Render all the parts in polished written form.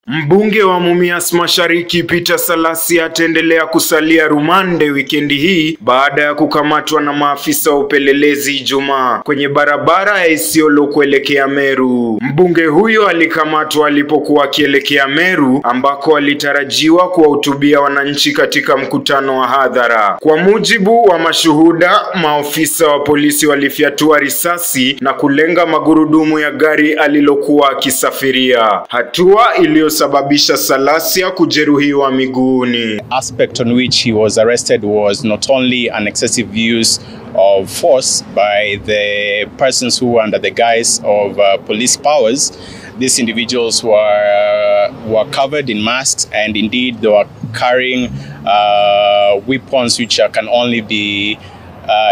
Mbunge wa Mumias Mashariki Peter Salasya ataendelea kusalia rumande wikendi hii baada ya kukamatwa na maafisa wa upelelezi Ijumaa kwenye barabara ya Isiolo kuelekea Meru. Mbunge huyo alikamatwa alipokuwa akielekea Meru ambako alitarajiwa kuwahutubia wananchi katika mkutano wa hadhara. Kwa mujibu wa mashuhuda, maafisa wa polisi walifyatua risasi na kulenga magurudumu ya gari alilokuwa akisafiria, hatua iliyosababisha Salasya kujeruhiwa miguuni. Aspect on which he was arrested was not only an excessive use of force by the persons who were under the guise of police powers. These individuals were covered in masks, and indeed they were carrying weapons which can only be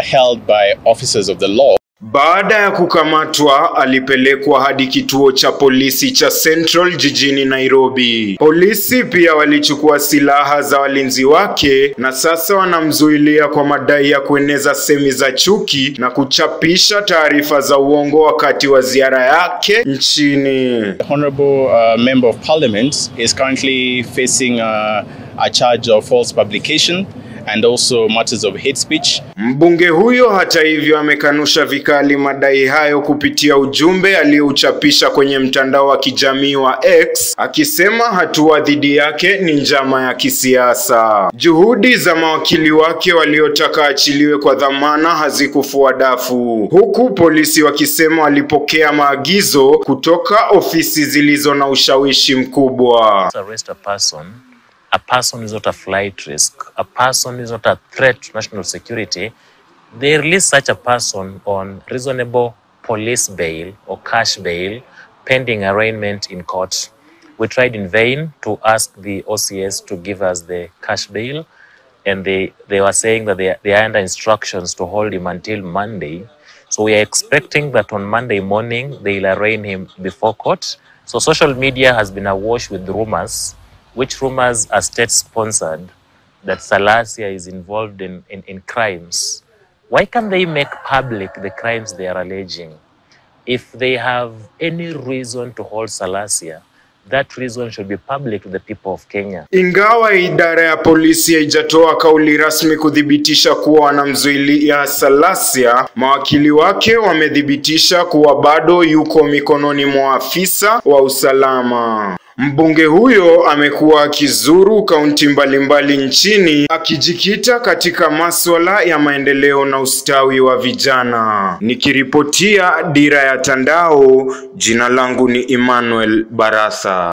held by officers of the law. Baada ya kukamatwa, alipelekwa hadi kituo cha polisi cha Central jijini Nairobi. Polisi pia walichukua silaha za walinzi wake na sasa wanamzuilia kwa madai ya kueneza semi za chuki na kuchapisha taarifa za uongo wakati wa ziara yake nchini. The Honorable Member of Parliament is currently facing a charge of false publication and also matters of hate speech. Mbunge huyo hata hivyo amekanusha vikali madai hayo kupitia ujumbe aliyouchapisha kwenye mtandao wa kijamii wa X, akisema hatua dhidi yake ni njama ya kisiasa. Juhudi za mawakili wake waliotaka achiliwe kwa dhamana hazikufua dafu, huku polisi wakisema walipokea maagizo kutoka ofisi zilizo na ushawishi mkubwa. A person is not a flight risk. A person is not a threat to national security. They release such a person on reasonable police bail or cash bail pending arraignment in court. We tried in vain to ask the OCS to give us the cash bail, and they were saying that they are under instructions to hold him until Monday. So we are expecting that on Monday morning they'll arraign him before court. So social media has been awash with rumors, which rumors are state-sponsored, that Salasya is involved in crimes. Why can't they make public the crimes they are alleging? If they have any reason to hold Salasya, that reason should be public to the people of Kenya. Ingawa idara ya polisi haijatoa kauli rasmi kudhibitisha kuwa wanamzuilia Salasya, mawakili wake wamedhibitisha kuwa bado yuko mikononi mwa afisa wa usalama. Mbunge huyo amekuwa akizuru kaunti mbalimbali nchini akijikita katika masuala ya maendeleo na ustawi wa vijana. Nikiripotia Dira ya Tandao, jina langu ni Emmanuel Barasa.